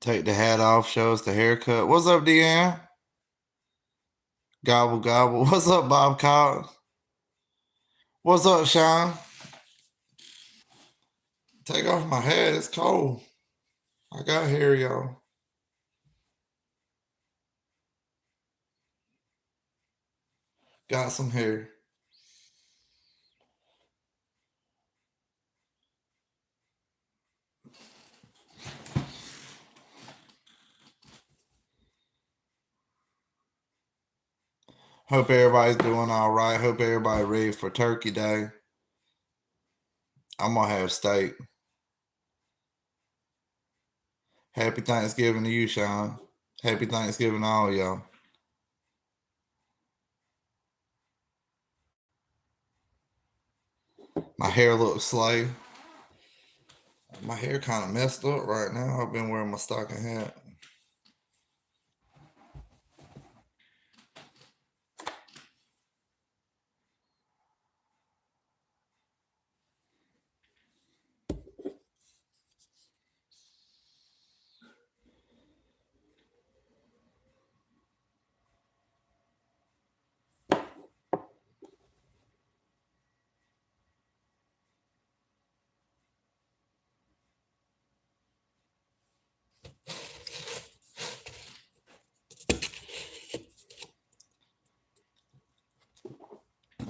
Take the hat off, show us the haircut. What's up, Deanne? Gobble, gobble. What's up, Bob Collins? What's up, Sean? Take off my hat. It's cold. I got hair, y'all. Got some hair. Hope everybody's doing all right. Hope everybody ready for Turkey Day. I'm going to have steak. Happy Thanksgiving to you, Sean. Happy Thanksgiving to all y'all. My hair looks slay. My hair kind of messed up right now. I've been wearing my stocking hat.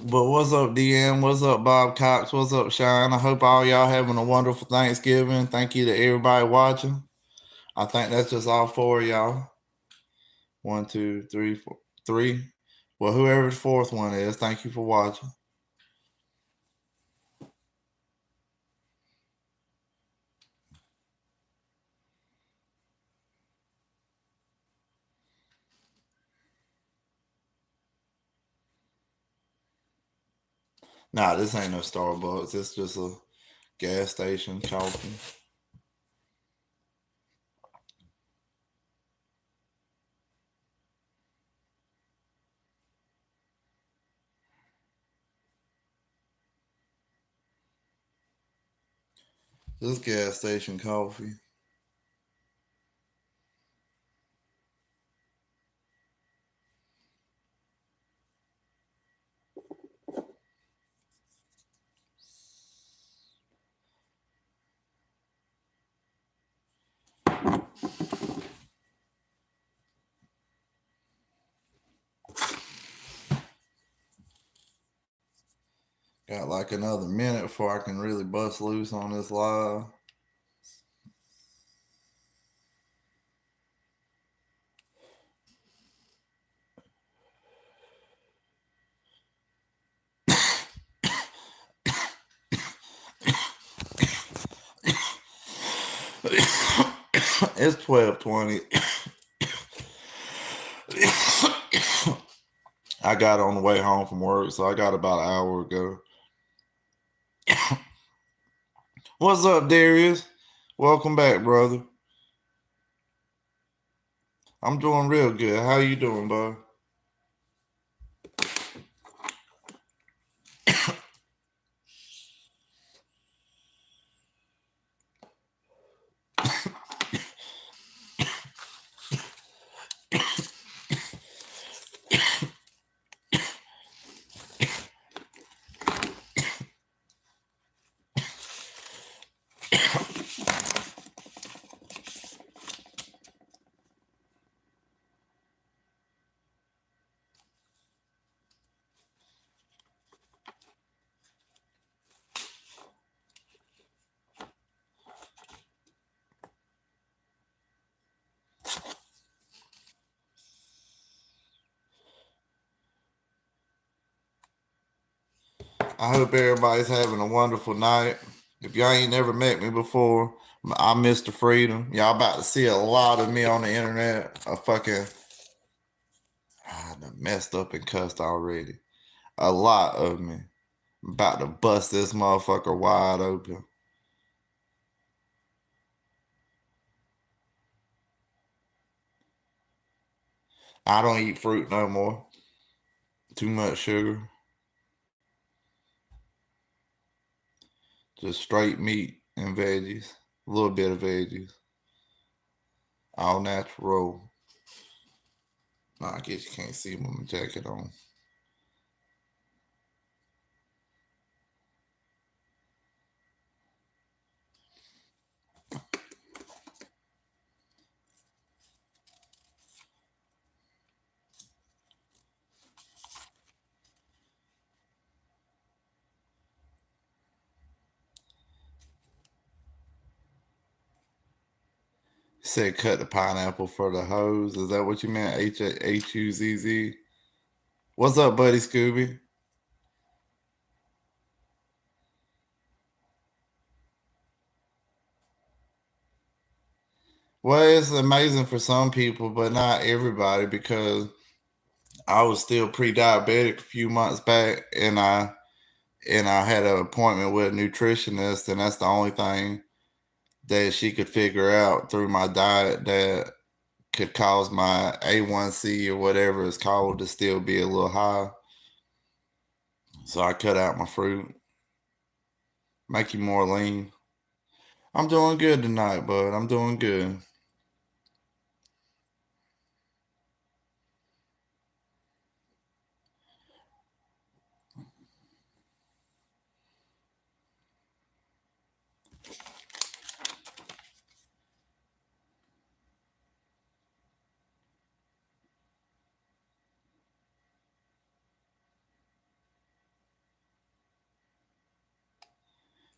But what's up, DM? What's up, Bob Cox? What's up, Sean? I hope all y'all having a wonderful Thanksgiving. Thank you to everybody watching. I think that's just all four of y'all. 1, 2, 3, 4, 3. Well, whoever the fourth one is, thank you for watching. Nah, this ain't no Starbucks. It's just a gas station coffee. This gas station coffee. Got like another minute before I can really bust loose on this live. It's 12:20. I got on the way home from work, so I got about an hour ago. What's up, Darius? Welcome back, brother. I'm doing real good. How you doing, bud? I hope everybody's having a wonderful night. If y'all ain't never met me before, I'm Mr. Freedom. Y'all about to see a lot of me on the internet. I done messed up and cussed already. A lot of me. I'm about to bust this motherfucker wide open. I don't eat fruit no more. Too much sugar. Just straight meat and veggies. A little bit of veggies. All natural. No, I guess you can't see with my jacket on. You said cut the pineapple for the hose. Is that what you meant? Huzz. What's up, buddy Scooby? Well, it's amazing for some people, but not everybody, because I was still pre-diabetic a few months back, and I had an appointment with a nutritionist, and that's the only thing that she could figure out through my diet that could cause my A1C or whatever it's called to still be a little high. So I cut out my fruit, make you more lean. I'm doing good tonight, bud. I'm doing good.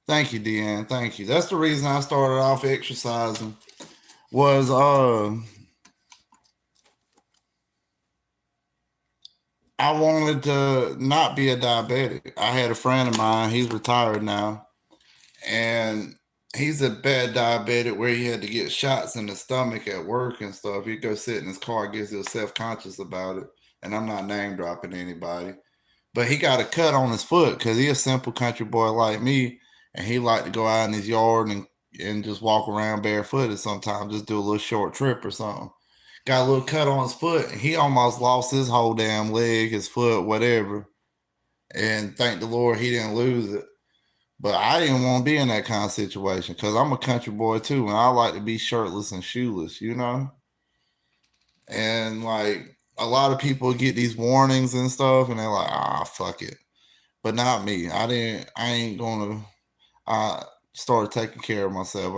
Thank you, Deanne. Thank you. That's the reason I started off exercising. Was I wanted to not be a diabetic. I had a friend of mine. He's retired now, and he's a bad diabetic where he had to get shots in the stomach at work and stuff. He'd go sit in his car, gets real self conscious about it. And I'm not name dropping anybody, but he got a cut on his foot because he's a simple country boy like me, and he liked to go out in his yard and just walk around barefooted sometimes, just do a little short trip or something. Got a little cut on his foot. And he almost lost his whole damn leg, his foot, whatever. And thank the Lord he didn't lose it. But I didn't want to be in that kind of situation because I'm a country boy too, and I like to be shirtless and shoeless, you know? And like a lot of people get these warnings and stuff, and they're like, ah, fuck it. But not me. I ain't gonna I started taking care of myself.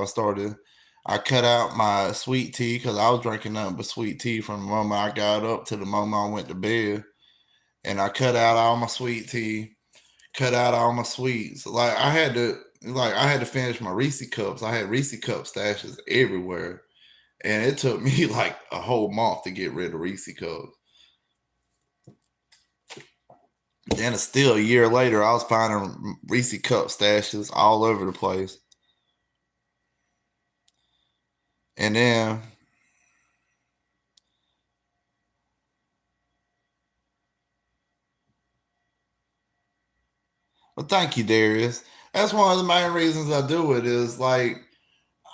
I cut out my sweet tea because I was drinking nothing but sweet tea from the moment I got up to the moment I went to bed. And I cut out all my sweet tea, cut out all my sweets. I had to finish my Reese cups. I had Reese cup stashes everywhere. And it took me like a whole month to get rid of Reese cups. Then it's still a year later, I was finding Reese cup stashes all over the place. And then, well, thank you, Darius. That's one of the main reasons I do it is like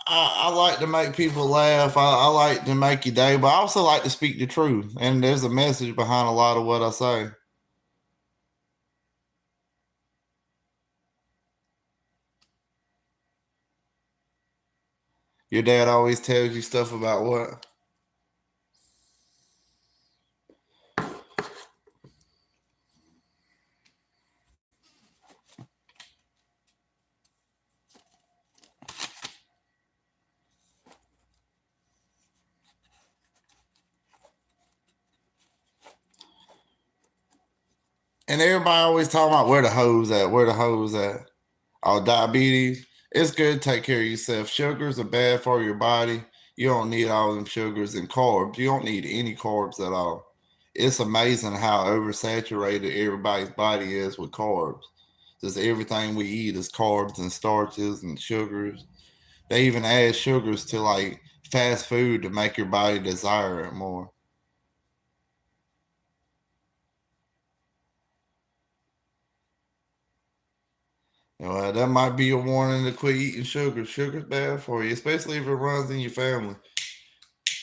I like to make people laugh. I like to make your day, but I also like to speak the truth. And there's a message behind a lot of what I say. Your dad always tells you stuff about what? And everybody always talking about where the hose at, where the hose at. Oh, diabetes. It's good to take care of yourself. Sugars are bad for your body. You don't need all them sugars and carbs. You don't need any carbs at all. It's amazing how oversaturated everybody's body is with carbs. Just everything we eat is carbs and starches and sugars. They even add sugars to like fast food to make your body desire it more. You know, that might be a warning to quit eating sugar. Sugar's bad for you, especially if it runs in your family.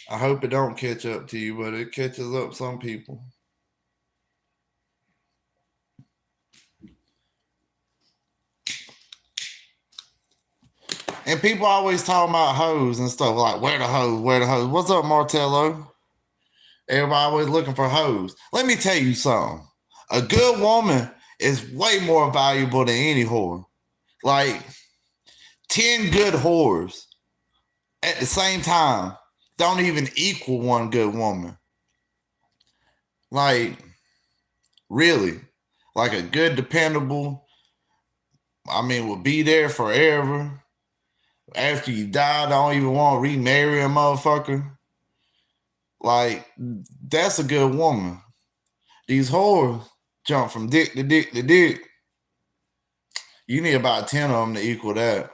I hope it don't catch up to you, but it catches up some people. And people always talking about hoes and stuff like, where the hoes, where the hoes. What's up, Martello? Everybody always looking for hoes. Let me tell you something. A good woman is way more valuable than any whore. Like 10 good whores at the same time don't even equal one good woman. Like, really. Like a good, dependable, will be there forever. After you die, don't even want to remarry a motherfucker. Like, that's a good woman. These whores jump from dick to dick to dick. You need about 10 of them to equal that.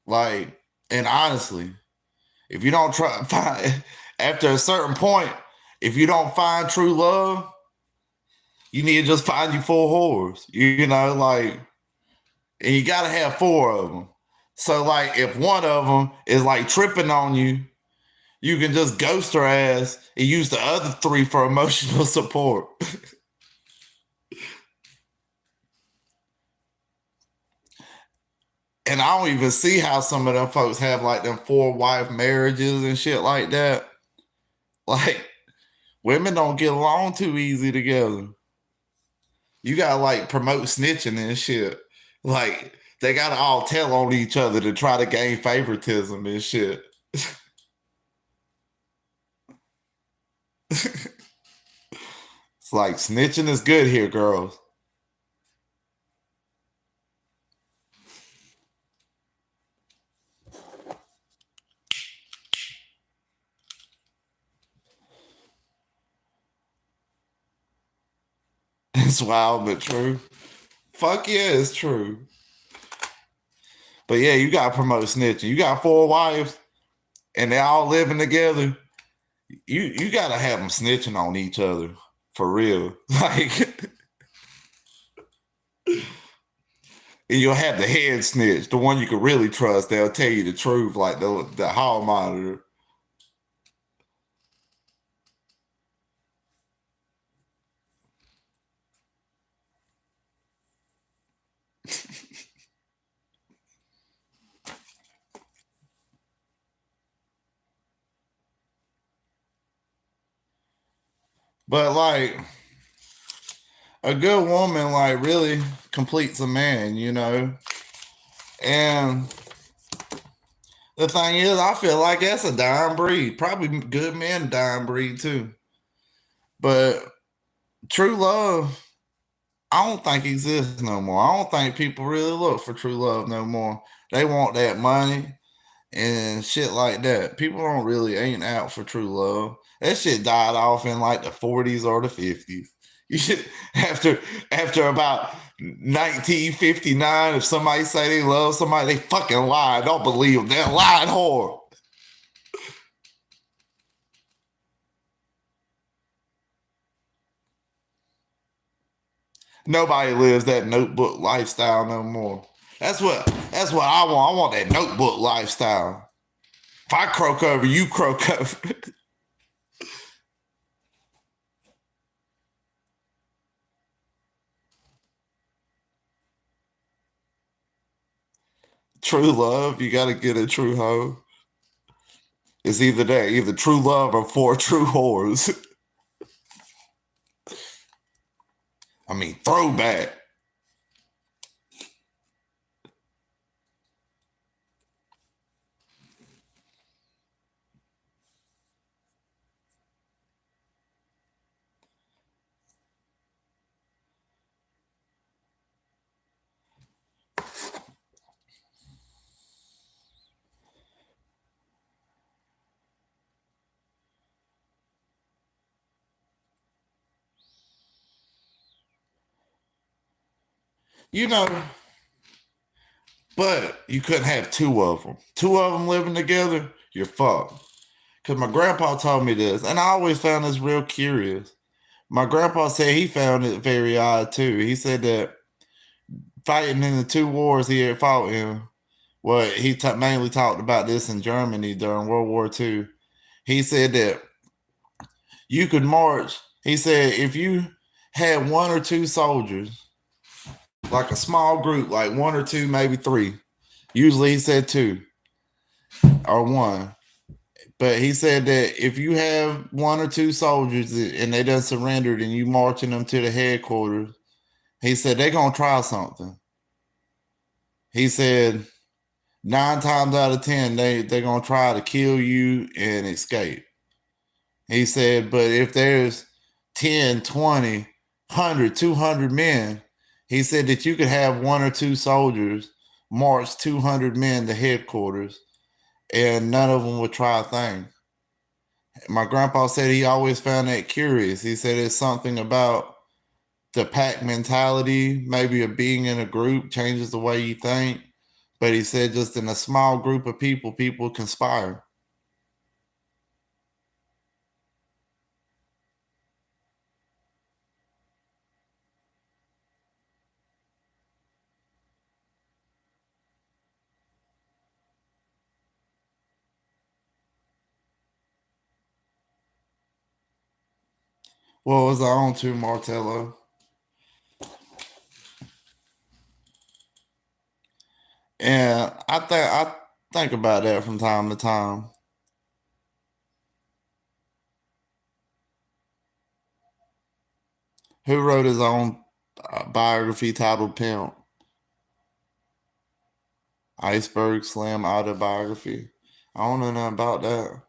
Like, and honestly, if you don't try find after a certain point, if you don't find true love, you need to just find you 4 whores. You know, like, and you gotta have 4 of them. So, like, if one of them is like tripping on you, you can just ghost her ass and use the other 3 for emotional support. And I don't even see how some of them folks have like them 4-wife marriages and shit like that. Like, women don't get along too easy together. You gotta like promote snitching and shit. Like, they gotta all tell on each other to try to gain favoritism and shit. It's like snitching is good here, girls. It's wild but true. Fuck yeah, it's true. But yeah, you gotta promote snitching. You got 4 wives and they all living together. You gotta have them snitching on each other for real. Like, and you'll have the head snitch, the one you can really trust. They'll tell you the truth, like the hall monitor. But like a good woman, like really completes a man, you know. And the thing is, I feel like that's a dying breed. Probably good men dying breed too. But true love, I don't think exists no more. I don't think people really look for true love no more. They want that money and shit like that. People don't really ain't out for true love. That shit died off in like the 40s or the 50s. You should after about 1959, if somebody say they love somebody, they fucking lie. Don't believe them. They're lying whore. Nobody lives that notebook lifestyle no more. That's what I want. I want that notebook lifestyle. If I croak over, you croak over. True love, you gotta get a true hoe. It's either that, either true love or 4 true whores. Throwback. You know, but you couldn't have 2 of them. 2 of them living together, you're fucked. Because my grandpa told me this, and I always found this real curious. My grandpa said he found it very odd too. He said that fighting in the 2 wars he had fought in, well, he mainly talked about this in Germany during World War II. He said that you could march. He said if you had 1 or 2 soldiers, like a small group, like 1 or 2, maybe 3, Usually he said 2 or 1. But he said that if you have 1 or 2 soldiers and they done surrendered and you marching them to the headquarters, he said they're going to try something. He said 9 times out of 10, they're going to try to kill you and escape. He said, but if there's 10, 20, 100, 200 men, he said that you could have 1 or 2 soldiers march 200 men to headquarters and none of them would try a thing. My grandpa said he always found that curious. He said it's something about the pack mentality, maybe of being in a group changes the way you think. But he said just in a small group of people conspire. What was I on to, Martello? And I think about that from time to time. Who wrote his own biography titled Pimp? Iceberg Slim autobiography. I don't know nothing about that.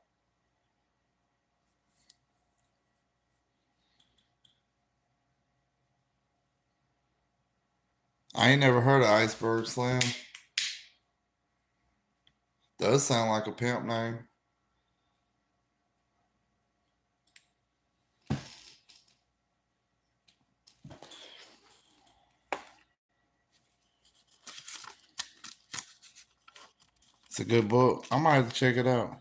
I ain't never heard of Iceberg Slim. Does sound like a pimp name. It's a good book. I might have to check it out.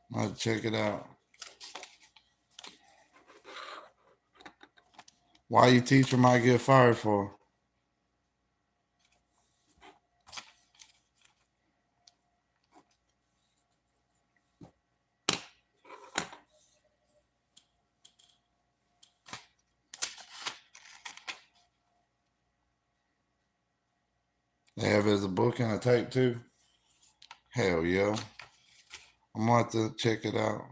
I might have to check it out. Why your teacher might get fired for? They have it as a book and a tape too. Hell yeah. I'm gonna have to check it out.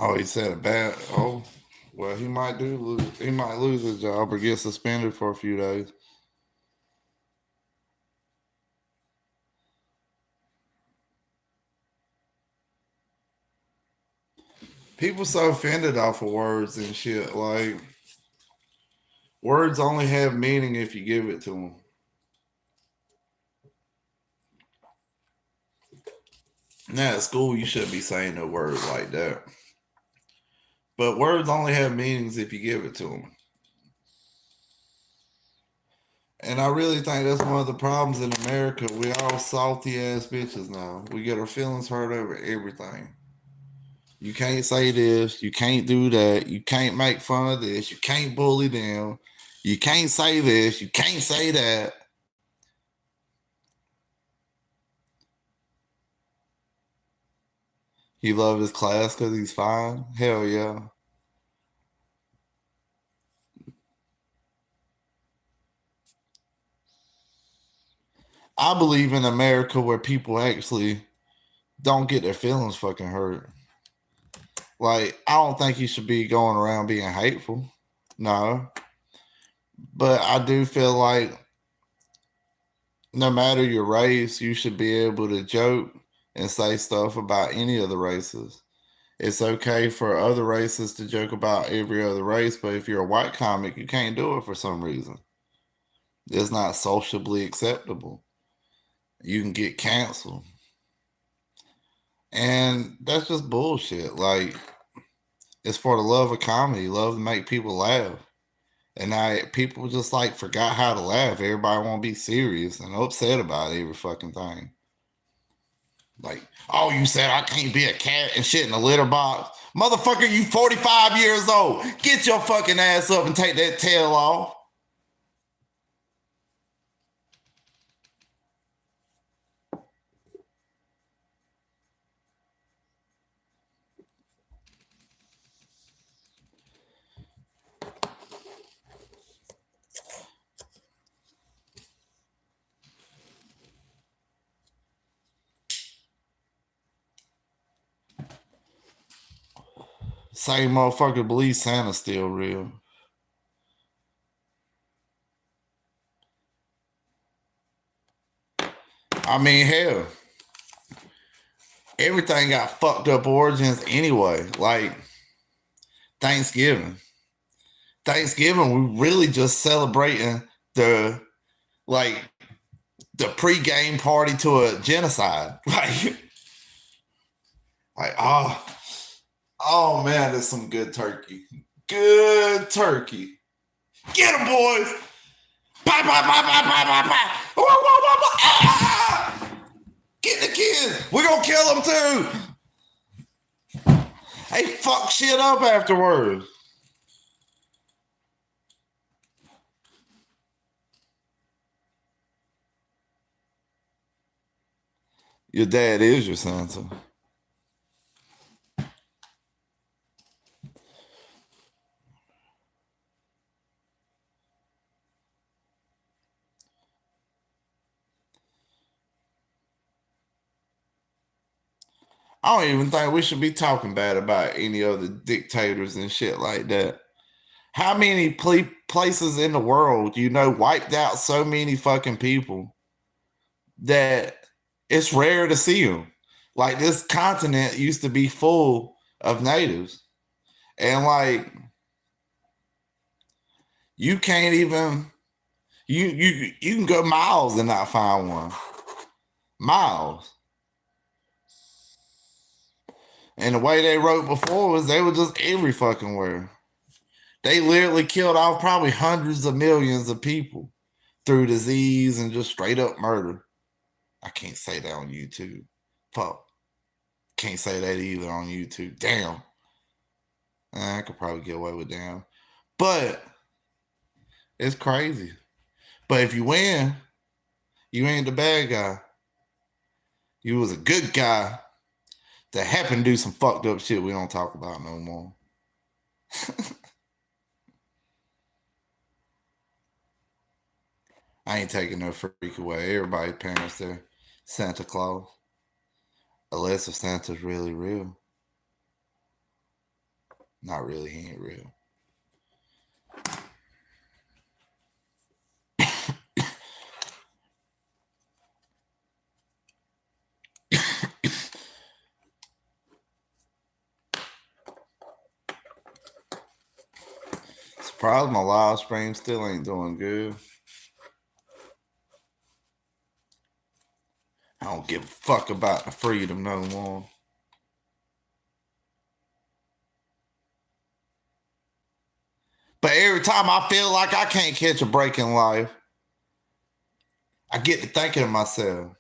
Oh, he said a bad. Oh, well, he might lose. He might lose his job or get suspended for a few days. People so offended off of words and shit. Like words only have meaning if you give it to them. Now at school, you shouldn't be saying a word like that. But words only have meanings if you give it to them. And I really think that's one of the problems in America. We all salty ass bitches now. We get our feelings hurt over everything. You can't say this. You can't do that. You can't make fun of this. You can't bully them. You can't say this. You can't say that. He loved his class because he's fine. Hell yeah. I believe in America where people actually don't get their feelings fucking hurt. Like, I don't think you should be going around being hateful. No. But I do feel like no matter your race, you should be able to joke and say stuff about any of the races. It's okay for other races to joke about every other race, but if you're a white comic, you can't do it for some reason. It's not sociably acceptable. You can get canceled. And that's just bullshit. Like, it's for the love of comedy, love to make people laugh. And people just like forgot how to laugh. Everybody want to be serious and upset about every fucking thing. Like, oh, you said I can't be a cat and shit in a litter box. Motherfucker, you 45 years old. Get your fucking ass up and take that tail off. Same motherfucker believe Santa's still real. I mean, hell, everything got fucked up origins anyway. Like Thanksgiving. Thanksgiving, we really just celebrating the like the pre-game party to a genocide. Like oh man, there's some good turkey. Good turkey. Get them, boys. Bye, bye, bye, bye, bye, bye, bye. Whoa, whoa, whoa, whoa. Ah! Get the kids. We're gonna kill them too. Hey, fuck shit up afterwards. Your dad is your Santa. I don't even think we should be talking bad about any other dictators and shit like that. How many places in the world, wiped out so many fucking people that it's rare to see them? Like this continent used to be full of natives, and like you can't even you can go miles and not find one. Miles. And the way they wrote before was they were just every fucking where. They literally killed off probably hundreds of millions of people through disease and just straight up murder. I can't say that on YouTube. Fuck. Can't say that either on YouTube. Damn. I could probably get away with damn. But it's crazy. But if you win, you ain't the bad guy. You was a good guy that happened to do some fucked up shit we don't talk about no more. I ain't taking no freak away. Everybody's parents there. Santa Claus. Unless if Santa's really real. Not really, he ain't real. Surprised my live stream still ain't doing good. I don't give a fuck about the freedom no more. But every time I feel like I can't catch a break in life, I get to thinking to myself,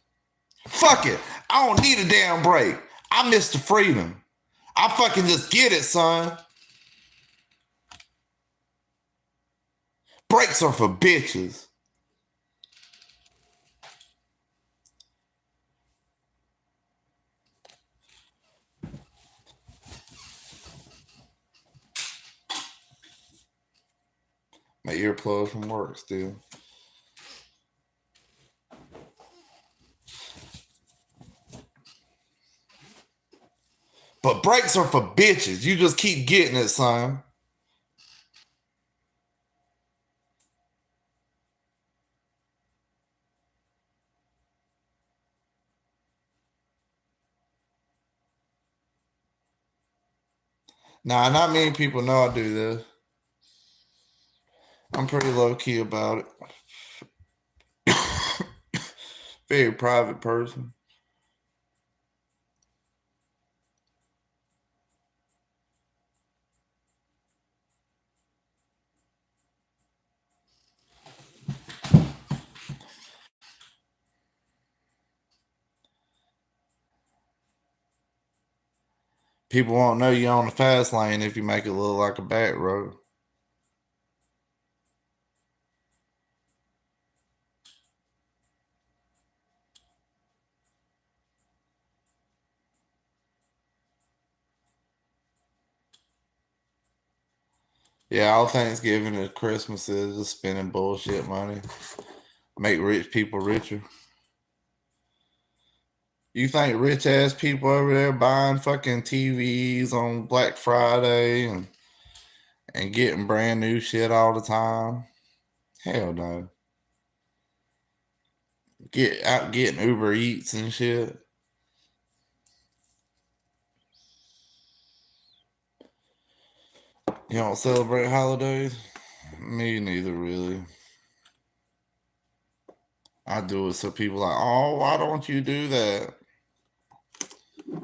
fuck it. I don't need a damn break. I'm Mr. Freedom. I fucking just get it, son. Breaks are for bitches. My earplugs from work still. But breaks are for bitches. You just keep getting it, son. Nah, not many people know I do this. I'm pretty low key about it. Very private person. People won't know you're on the fast lane if you make it look like a back road. Yeah, all Thanksgiving and Christmas is just spending bullshit money. Make rich people richer. You think rich ass people over there buying fucking TVs on Black Friday and getting brand new shit all the time? Hell no. Get out getting Uber Eats and shit. You don't celebrate holidays? Me neither, really. I do it so people like, oh, why don't you do that?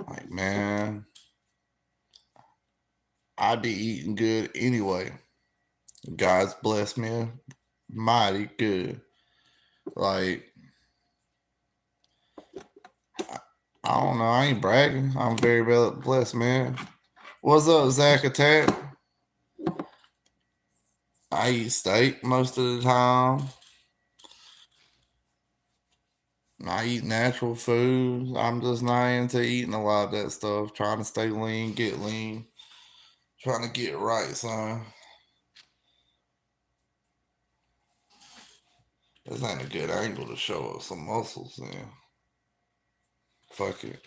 Like, man, I be eating good anyway. God's blessed me mighty good. Like, I don't know. I ain't bragging. I'm very blessed, man. What's up, Zach Attack? I eat steak most of the time. I eat natural foods. I'm just not into eating a lot of that stuff. Trying to stay lean, get lean. Trying to get right, son. This ain't a good angle to show us some muscles, man. Fuck it.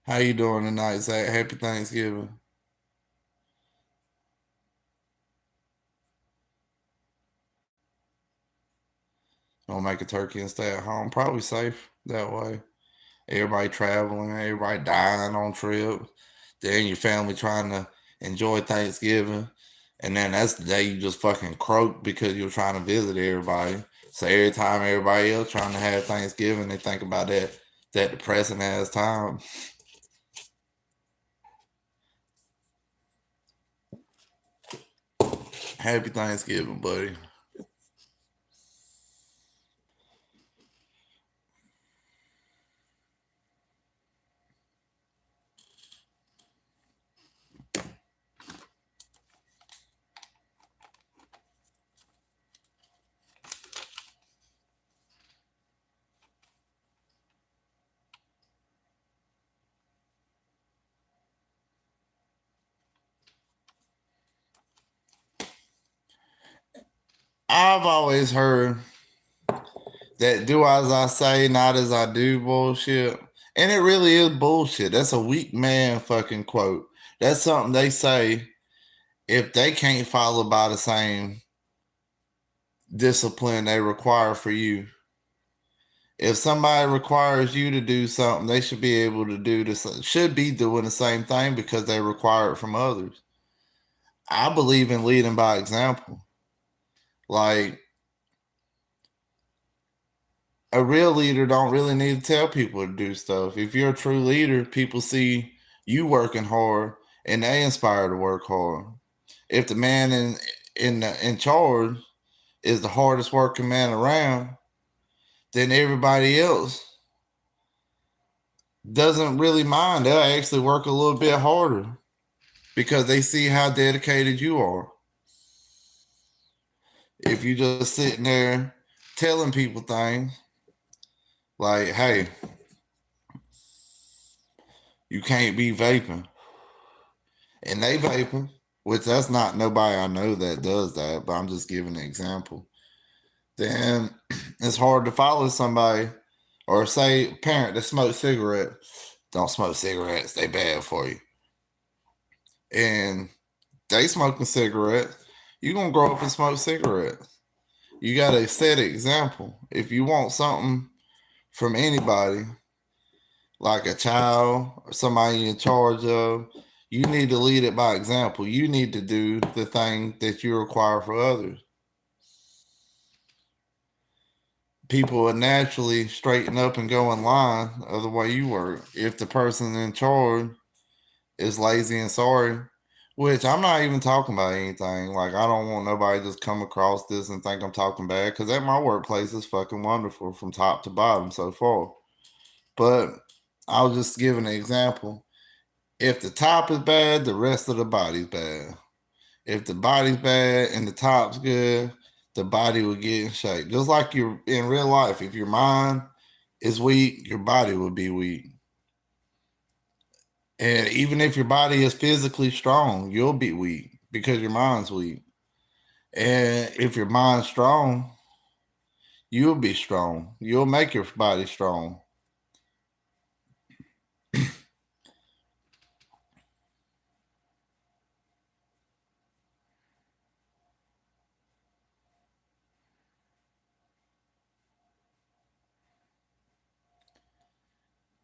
How you doing tonight, Zach? Happy Thanksgiving. Gonna make a turkey and stay at home. Probably safe that way. Everybody traveling, everybody dying on trips. Then your family trying to enjoy Thanksgiving. And then that's the day you just fucking croak because you're trying to visit everybody. So every time everybody else trying to have Thanksgiving, they think about that depressing ass time. Happy Thanksgiving, buddy. I've always heard that do as I say, not as I do bullshit. And it really is bullshit. That's a weak man fucking quote. That's something they say if they can't follow by the same discipline they require for you. If somebody requires you to do something, they should be able to do this, should be doing the same thing because they require it from others. I believe in leading by example. Like, a real leader don't really need to tell people to do stuff. If you're a true leader, people see you working hard and they inspire to work hard. If the man in charge is the hardest working man around, then everybody else doesn't really mind. They'll actually work a little bit harder because they see how dedicated you are. If you just sitting there telling people things like, hey, you can't be vaping, and they vaping, which that's not nobody I know that does that, but I'm just giving an example, then it's hard to follow somebody or say parent that smokes cigarettes. Don't smoke cigarettes, they bad for you. And they smoking cigarettes, you're gonna grow up and smoke cigarettes. You gotta set an example. If you want something from anybody, like a child or somebody in charge of, you need to lead it by example. You need to do the thing that you require for others. People will naturally straighten up and go in line of the way you work. If the person in charge is lazy and sorry, which I'm not even talking about anything. Like, I don't want nobody just come across this and think I'm talking bad, because at my workplace is fucking wonderful from top to bottom so far. But I'll just give an example. If the top is bad, the rest of the body's bad. If the body's bad and the top's good, the body will get in shape. Just like you're in real life, if your mind is weak, your body will be weak. And even if your body is physically strong, you'll be weak because your mind's weak. And if your mind's strong, you'll be strong. You'll make your body strong.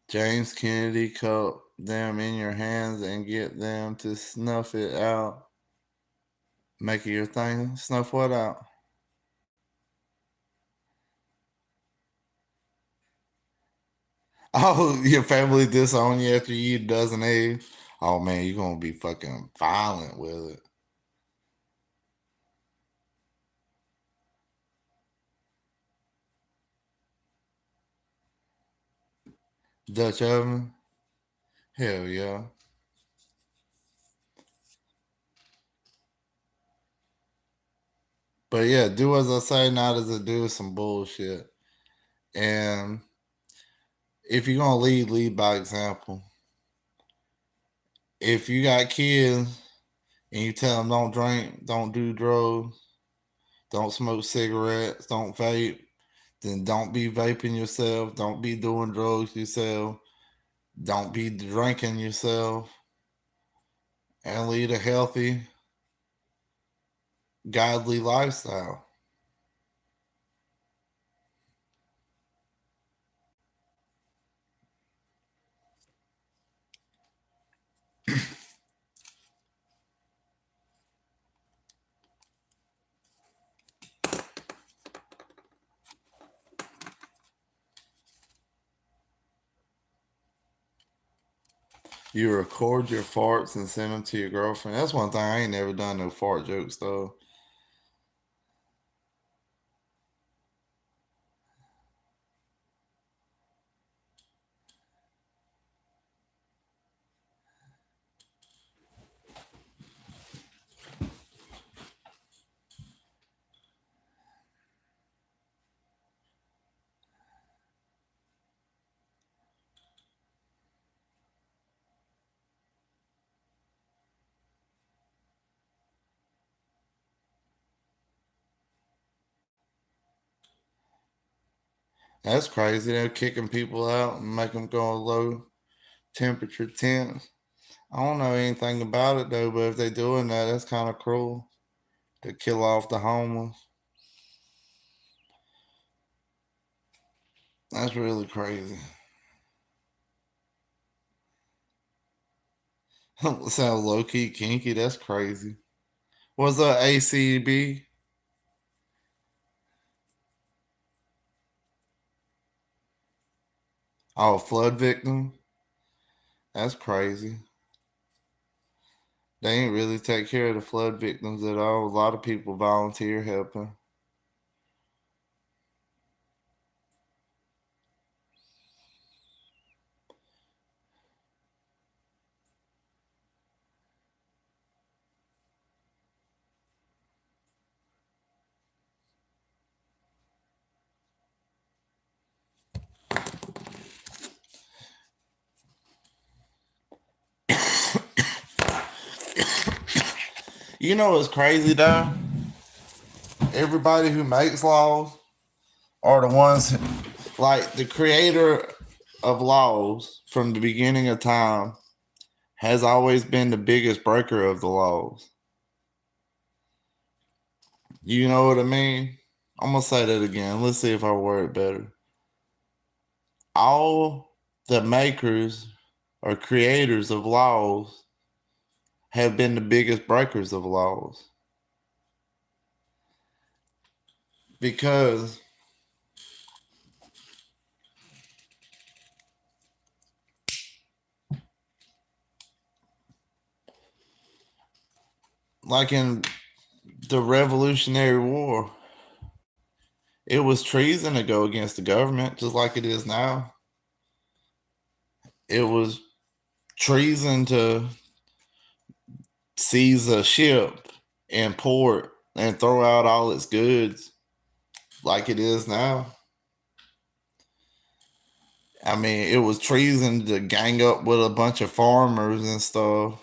James Kennedy, cup them in your hands and get them to snuff it out. Make it your thing. Snuff what out? Oh, your family disown you after you eat a dozen eggs? Oh man, you're gonna be fucking violent with it. Dutch oven? Hell yeah. But yeah, do as I say, not as I do is some bullshit. And if you're gonna lead by example. If you got kids and you tell them don't drink, don't do drugs, don't smoke cigarettes, don't vape, then don't be vaping yourself, don't be doing drugs yourself, don't be drinking yourself, and lead a healthy, godly lifestyle. You record your farts and send them to your girlfriend. That's one thing I ain't never done no fart jokes though. That's crazy. They're kicking people out and make them go low temperature tents. I don't know anything about it though, but if they're doing that, that's kind of cruel to kill off the homeless. That's really crazy. Sound low key kinky. That's crazy. What's up, ACB? Oh, flood victim. That's crazy. They ain't really take care of the flood victims at all. A lot of people volunteer helping. You know what's crazy though? Everybody who makes laws are the ones like the creator of laws from the beginning of time has always been the biggest breaker of the laws. You know what I mean? I'm gonna say that again. Let's see if I word better. All the makers or creators of laws have been the biggest breakers of laws because like in the Revolutionary War, it was treason to go against the government, just like it is now. It was treason to seize a ship in port and throw out all its goods like it is now. I mean, it was treason to gang up with a bunch of farmers and stuff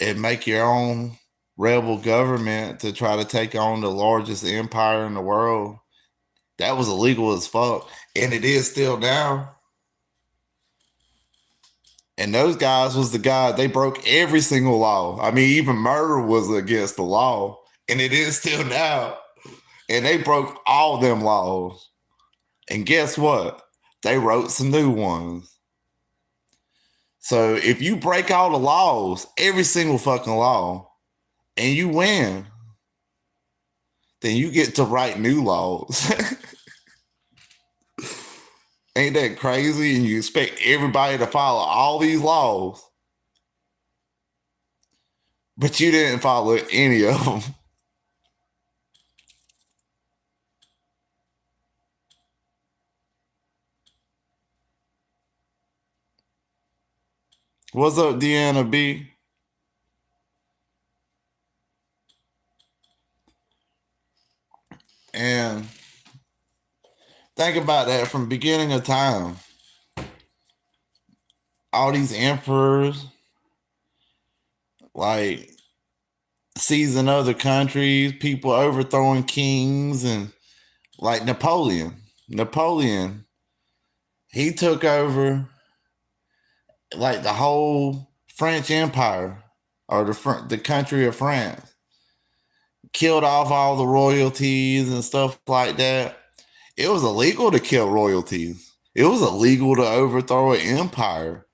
and make your own rebel government to try to take on the largest empire in the world. That was illegal as fuck. And it is still now. And those guys was the guys, they broke every single law. I mean, even murder was against the law. And it is still now. And they broke all them laws. And guess what? They wrote some new ones. So if you break all the laws, every single fucking law, and you win, then you get to write new laws. Ain't that crazy? And you expect everybody to follow all these laws, but you didn't follow any of them. What's up, Deanna B? And think about that from beginning of time. All these emperors, like seizing other countries, people overthrowing kings, and like Napoleon. Napoleon, he took over like the whole French Empire or the country of France, killed off all the royalties and stuff like that. It was illegal to kill royalties. It was illegal to overthrow an empire.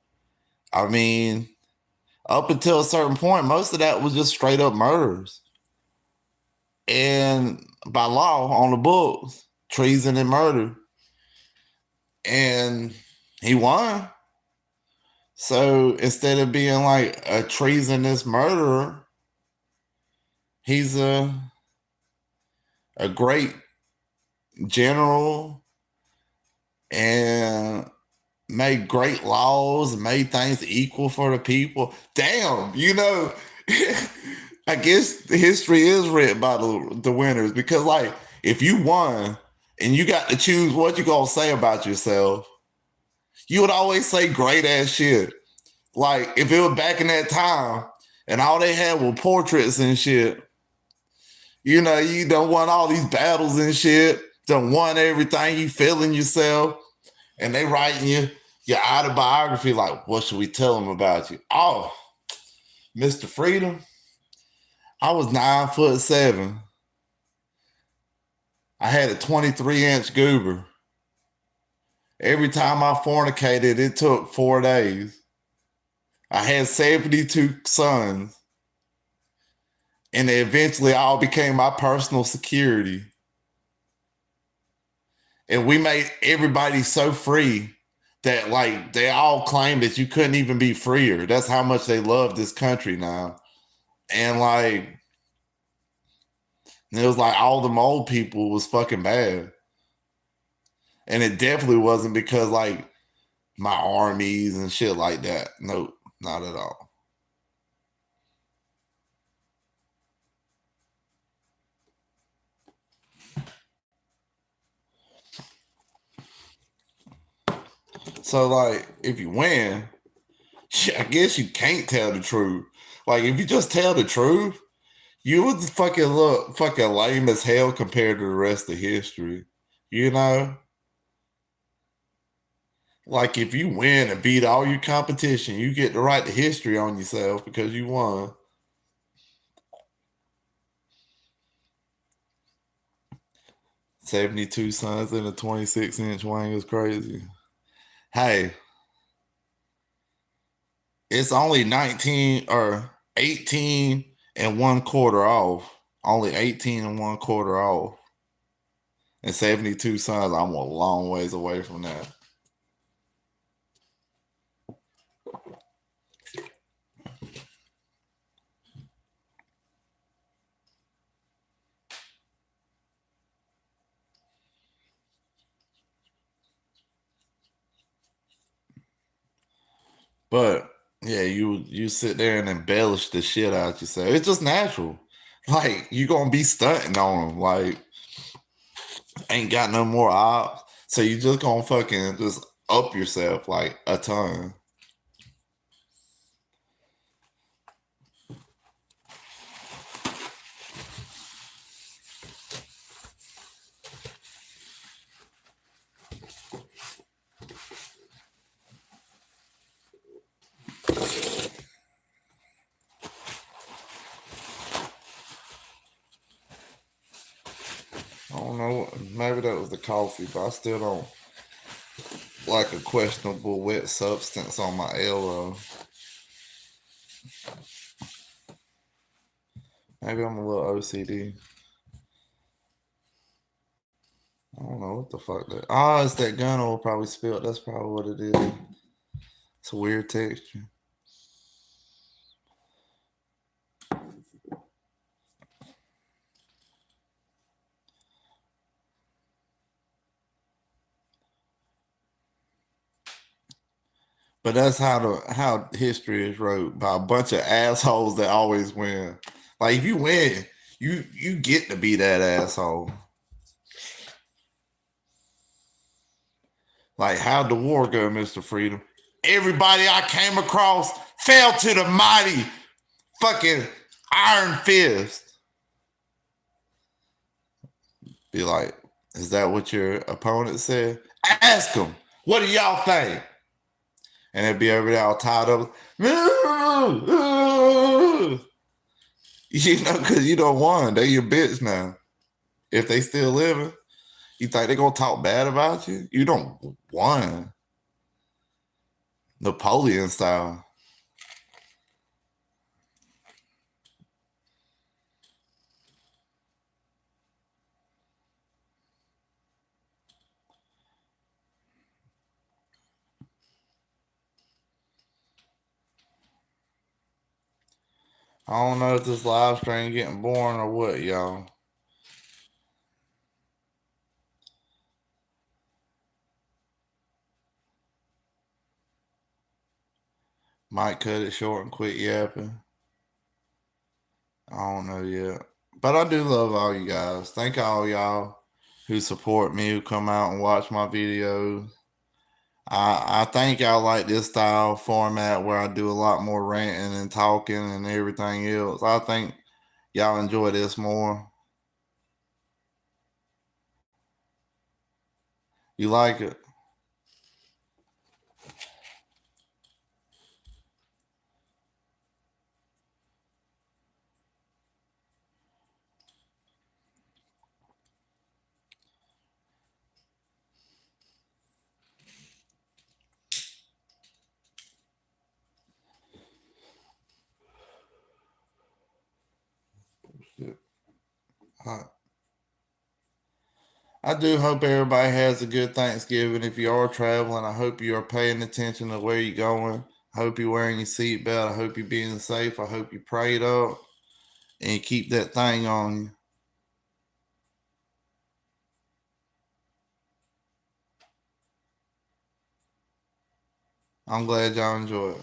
I mean, up until a certain point, most of that was just straight up murders. And by law on the books, treason and murder. And he won. So instead of being like a treasonous murderer, he's a great general and made great laws, made things equal for the people. Damn, I guess the history is written by the winners, because like if you won and you got to choose what you gonna say about yourself, you would always say great ass shit. Like if it was back in that time and all they had were portraits and shit, you done won all these battles and shit, done won everything, you feeling yourself, and they writing your autobiography like, what should we tell them about you? Oh, Mr. Freedom, I was 9'7". I had a 23-inch goober. Every time I fornicated, it took 4 days. I had 72 sons, and they eventually all became my personal security. And we made everybody so free that like they all claim that you couldn't even be freer. That's how much they love this country now. And like it was like all them old people was fucking bad. And it definitely wasn't because like my armies and shit like that. Nope, not at all. So like if you win, I guess you can't tell the truth. Like if you just tell the truth, you would fucking look fucking lame as hell compared to the rest of history. You know? Like if you win and beat all your competition, you get to write the history on yourself because you won. 72 sons in a 26-inch wing is crazy. Hey, it's only 19 or 18 and 1/4 off. Only 18 and 1/4 off. And 72 sons, I'm a long ways away from that. But yeah, you sit there and embellish the shit out yourself. It's just natural. Like you gonna be stunting on them. Like ain't got no more ops. So you just gonna fucking just up yourself like a ton. I don't know. Maybe that was the coffee, but I still don't like a questionable wet substance on my elbow. Maybe I'm a little OCD. I don't know what the fuck that. Ah, it's that gun oil probably spilled. That's probably what it is. It's a weird texture. But that's how history is wrote by a bunch of assholes that always win. Like if you win, you get to be that asshole. Like how'd the war go, Mr. Freedom? Everybody I came across fell to the mighty fucking iron fist. Be like, is that what your opponent said? Ask them. What do y'all think? And they'd be over there all tied up. You know, because you don't won. They your bitch now. If they still living, you think they gonna talk bad about you? You don't won. Napoleon style. I don't know if this live stream getting boring or what, y'all. Might cut it short and quit yapping. I don't know yet. But I do love all you guys. Thank all y'all who support me, who come out and watch my videos. I think y'all like this style format where I do a lot more ranting and talking and everything else. I think y'all enjoy this more. You like it? I do hope everybody has a good Thanksgiving. If you are traveling, I hope you are paying attention to where you're going. I hope you're wearing your seatbelt. I hope you're being safe. I hope you prayed up and you keep that thing on you. I'm glad y'all enjoy it.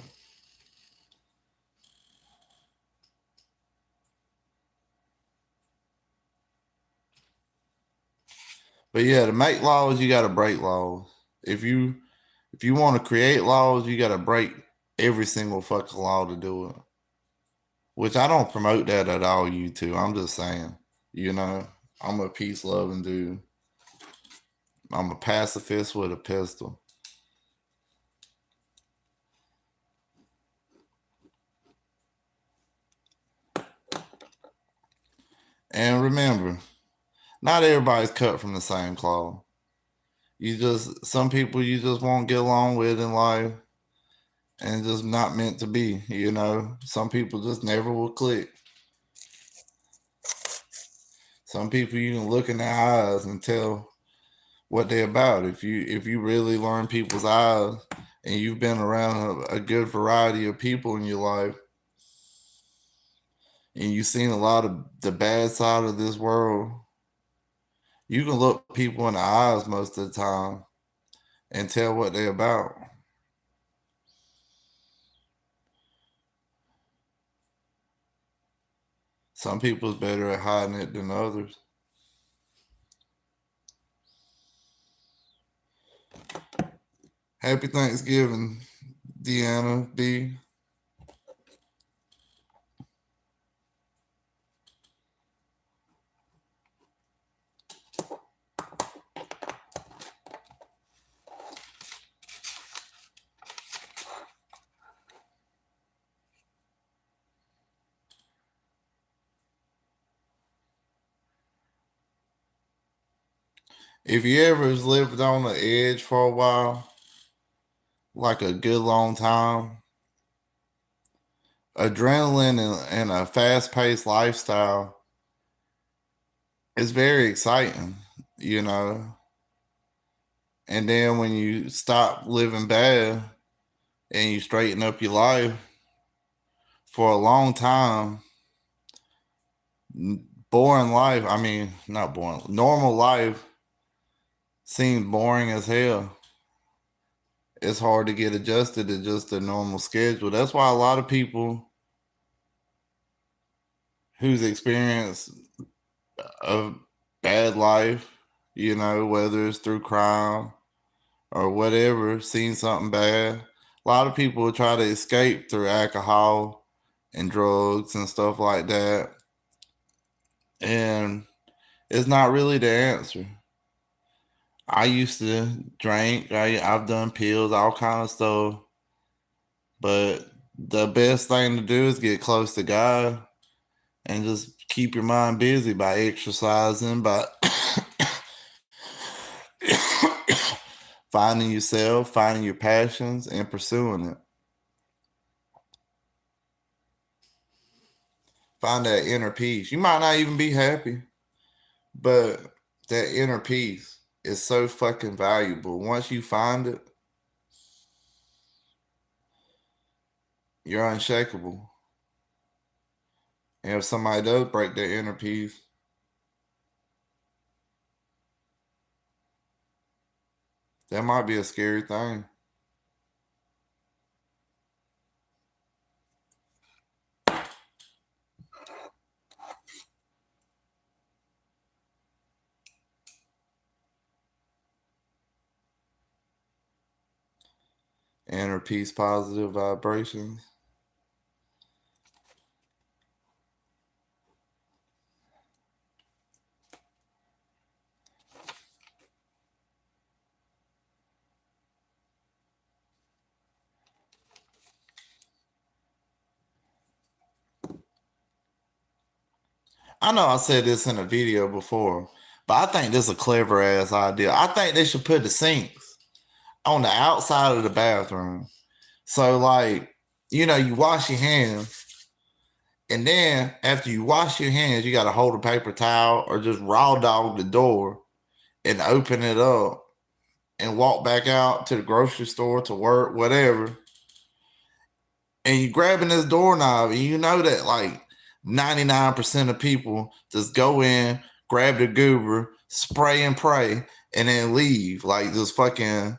But yeah, to make laws, you got to break laws. If you want to create laws, you got to break every single fucking law to do it. Which I don't promote that at all, you two. I'm just saying, you know, I'm a peace loving dude. I'm a pacifist with a pistol. And remember, not everybody's cut from the same cloth. Some people you just won't get along with in life and just not meant to be, you know. Some people just never will click. Some people you can look in their eyes and tell what they're about. If you really learn people's eyes and you've been around a good variety of people in your life and you've seen a lot of the bad side of this world, you can look people in the eyes most of the time and tell what they're about. Some people is better at hiding it than others. Happy Thanksgiving, Deanna B. If you ever lived on the edge for a while, like a good long time, adrenaline and a fast-paced lifestyle is very exciting, you know. And then when you stop living bad and you straighten up your life for a long time, boring life, I mean, not boring, normal life seems boring as hell. It's hard to get adjusted to just a normal schedule. That's why a lot of people who's experienced a bad life, you know, whether it's through crime or whatever, seen something bad. A lot of people try to escape through alcohol and drugs and stuff like that. And it's not really the answer. I used to drink, I've done pills, all kind of stuff. But the best thing to do is get close to God and just keep your mind busy by exercising, by finding yourself, finding your passions, and pursuing it. Find that inner peace. You might not even be happy, but that inner peace is so fucking valuable. Once you find it, you're unshakable. And if somebody does break their inner peace, that might be a scary thing. Inner peace, positive vibrations. I know I said this in a video before, but I think this is a clever ass idea. I think they should put the sinks on the outside of the bathroom. So, like, you know, you wash your hands, and then after you wash your hands, you got to hold a paper towel or just raw dog the door and open it up and walk back out to the grocery store, to work, whatever. And you grabbing this doorknob, and you know that like 99% of people just go in, grab the goober, spray and pray, and then leave. Like just fucking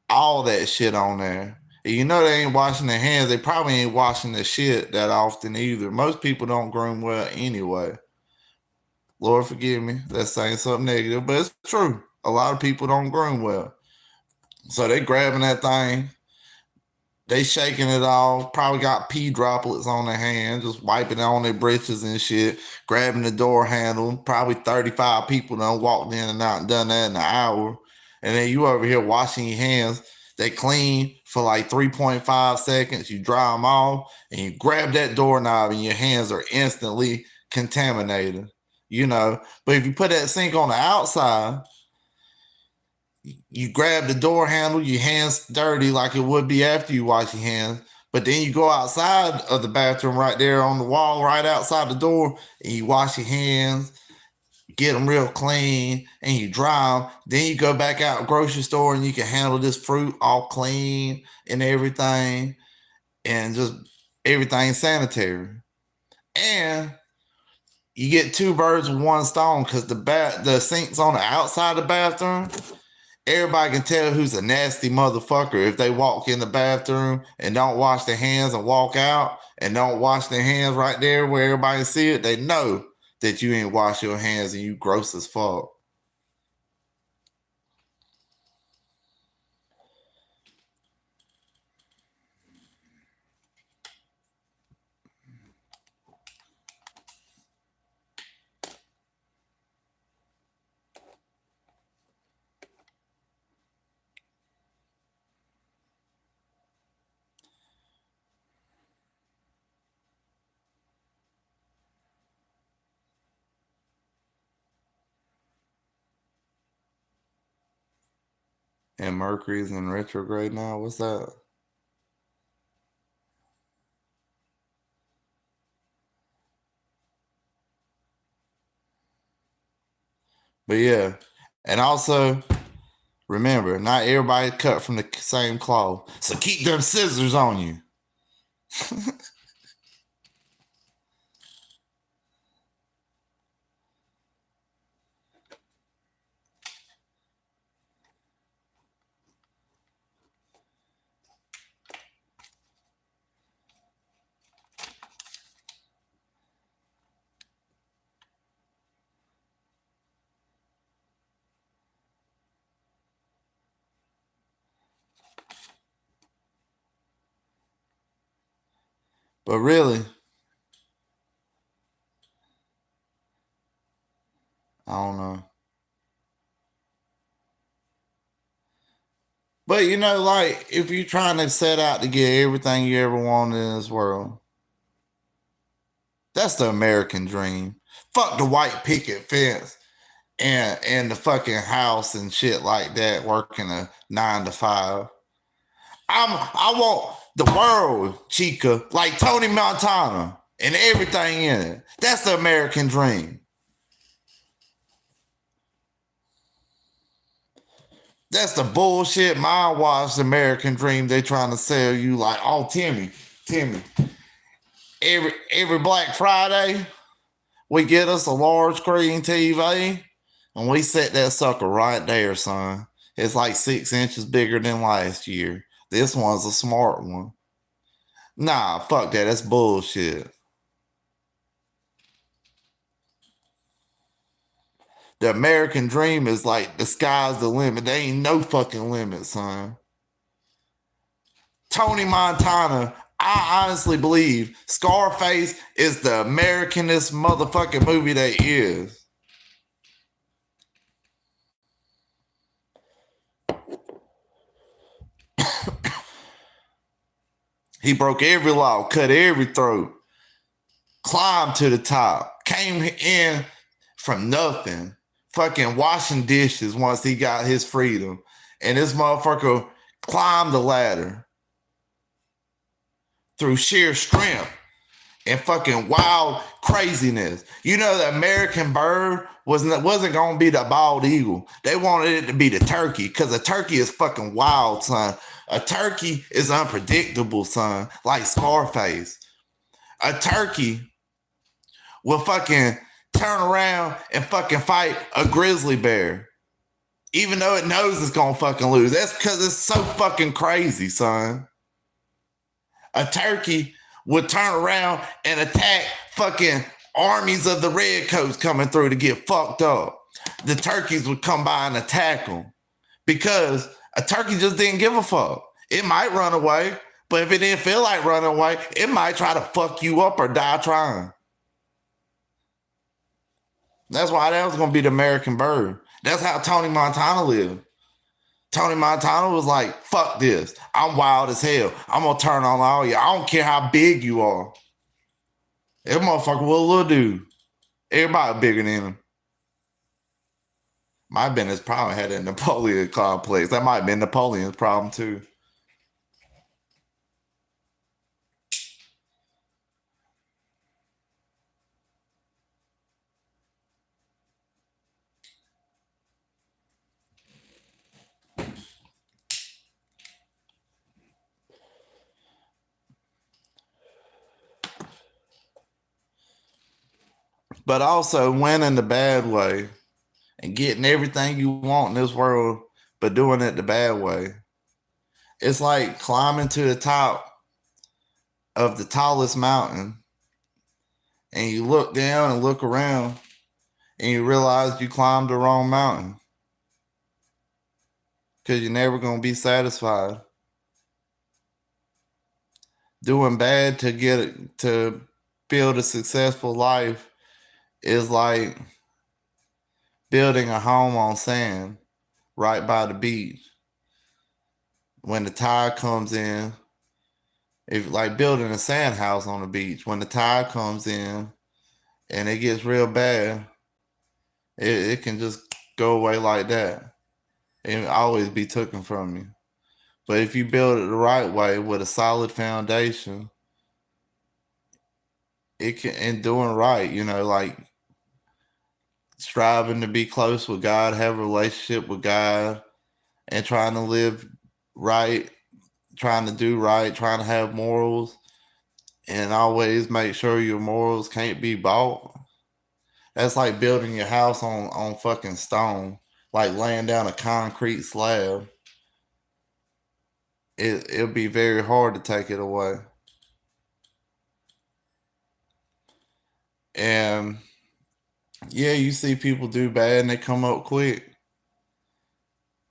all that shit on there. And you know they ain't washing their hands. They probably ain't washing their shit that often either. Most people don't groom well anyway. Lord forgive me. That's saying something negative, but it's true. A lot of people don't groom well. So they grabbing that thing, they shaking it off, probably got pee droplets on their hands, just wiping it on their britches and shit, grabbing the door handle. Probably 35 people done walked in and out and done that in an hour. And then you over here washing your hands. They clean for like 3.5 seconds. You dry them off and you grab that doorknob and your hands are instantly contaminated. You know, but if you put that sink on the outside, you grab the door handle, your hands dirty like it would be after you wash your hands. But then you go outside of the bathroom right there on the wall, right outside the door, and you wash your hands, get them real clean, and you dry them. Then you go back out grocery store and you can handle this fruit all clean and everything, and just everything sanitary. And you get two birds with one stone because the sink's on the outside of the bathroom. Everybody can tell who's a nasty motherfucker if they walk in the bathroom and don't wash their hands and walk out and don't wash their hands right there where everybody see it. They know that you ain't wash your hands and you gross as fuck. And Mercury's in retrograde now. What's that? But yeah. And also, remember, not everybody cut from the same cloth. So keep them scissors on you. But really, I don't know. But you know, like if you're trying to set out to get everything you ever wanted in this world, that's the American dream. Fuck the white picket fence and the fucking house and shit like that, working a 9 to 5. I want the world, Chica, like Tony Montana and everything in it. That's the American dream. That's the bullshit mind wash American dream they trying to sell you. Like, oh, Timmy, every Black Friday we get us a large screen TV and we set that sucker right there, son. It's like 6 inches bigger than last year. This one's a smart one. Nah, fuck that. That's bullshit. The American dream is like the sky's the limit. There ain't no fucking limit, son. Tony Montana, I honestly believe Scarface is the Americanest motherfucking movie there is. He broke every law, cut every throat, climbed to the top, came in from nothing, fucking washing dishes once he got his freedom. And this motherfucker climbed the ladder through sheer strength and fucking wild craziness. You know, the American bird wasn't going to be the bald eagle. They wanted it to be the turkey because a turkey is fucking wild, son. A turkey is unpredictable, son, like Scarface. A turkey will fucking turn around and fucking fight a grizzly bear, even though it knows it's going to fucking lose. That's because it's so fucking crazy, son. A turkey would turn around and attack fucking armies of the redcoats coming through to get fucked up. The turkeys would come by and attack them because a turkey just didn't give a fuck. It might run away, but if it didn't feel like running away, it might try to fuck you up or die trying. That's why that was going to be the American bird. That's how Tony Montana lived. Tony Montana was like, fuck this. I'm wild as hell. I'm going to turn on all you. I don't care how big you are. That motherfucker was a little dude. Everybody bigger than him. Might have been his problem. Had a Napoleon complex. That might have been Napoleon's problem too. But also winning the bad way and getting everything you want in this world, but doing it the bad way. It's like climbing to the top of the tallest mountain, and you look down and look around, and you realize you climbed the wrong mountain, because you're never going to be satisfied. Doing bad to build a successful life is like building a home on sand right by the beach. When the tide comes in, if like building a sand house on the beach, when the tide comes in and it gets real bad, it can just go away like that. It always be taken from you. But if you build it the right way with a solid foundation, it can, and doing right, like striving to be close with God, have a relationship with God, and trying to live right, trying to do right, trying to have morals, and always make sure your morals can't be bought. That's like building your house on fucking stone, like laying down a concrete slab. It'll be very hard to take it away. And yeah, you see people do bad and they come up quick.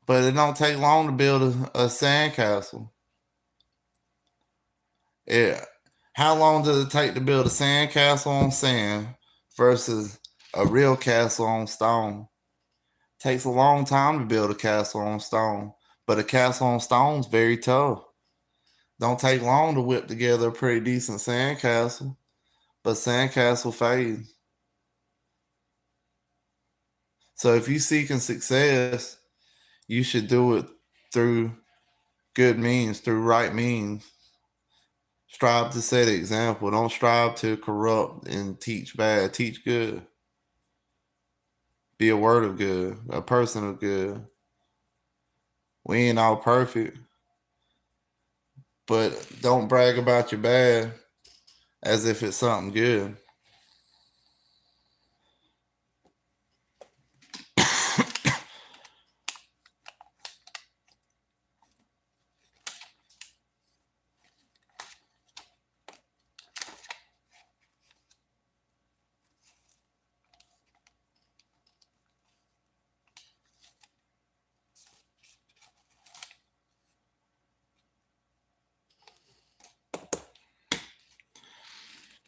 But it don't take long to build a sandcastle. Yeah. How long does it take to build a sandcastle on sand versus a real castle on stone? Takes a long time to build a castle on stone, but a castle on stone is very tough. Don't take long to whip together a pretty decent sandcastle, but sandcastle fades. So if you're seeking success, you should do it through good means, through right means. Strive to set an example. Don't strive to corrupt and teach bad. Teach good. Be a word of good, a person of good. We ain't all perfect, but don't brag about your bad as if it's something good.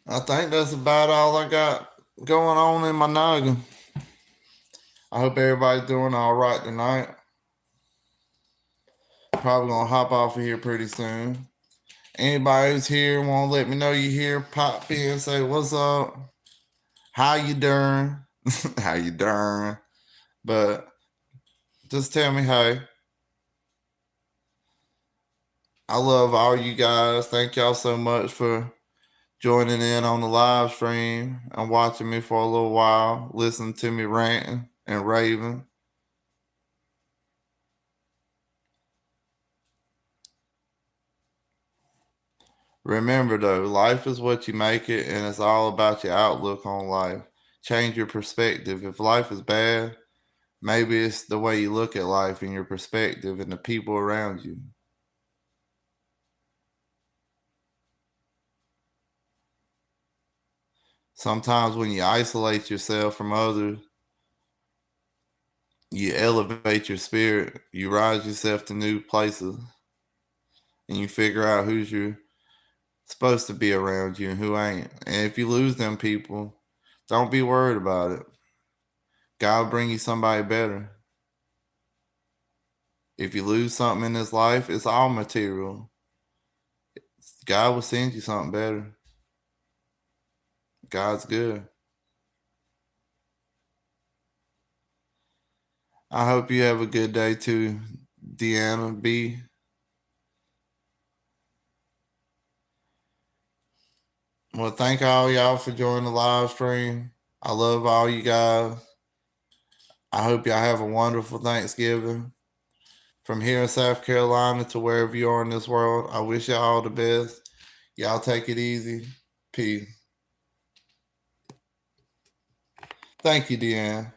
I think that's about all I got going on in my noggin. I hope everybody's doing all right tonight. Probably gonna hop off of here pretty soon. Anybody who's here want to let me know you here, pop in, say what's up, how you doing, how you doing, but just tell me hey. I love all you guys. Thank y'all so much for joining in on the live stream and watching me for a little while, listening to me ranting and raving. Remember though, life is what you make it, and it's all about your outlook on life. Change your perspective. If life is bad, maybe it's the way you look at life and your perspective and the people around you. Sometimes when you isolate yourself from others, you elevate your spirit, you rise yourself to new places, and you figure out who's supposed to be around you and who ain't. And if you lose them people, don't be worried about it. God will bring you somebody better. If you lose something in this life, it's all material. God will send you something better. God's good. I hope you have a good day too, Deanna B. Well, thank all y'all for joining the live stream. I love all you guys. I hope y'all have a wonderful Thanksgiving. From here in South Carolina to wherever you are in this world, I wish y'all all the best. Y'all take it easy. Peace. Thank you, Deanne.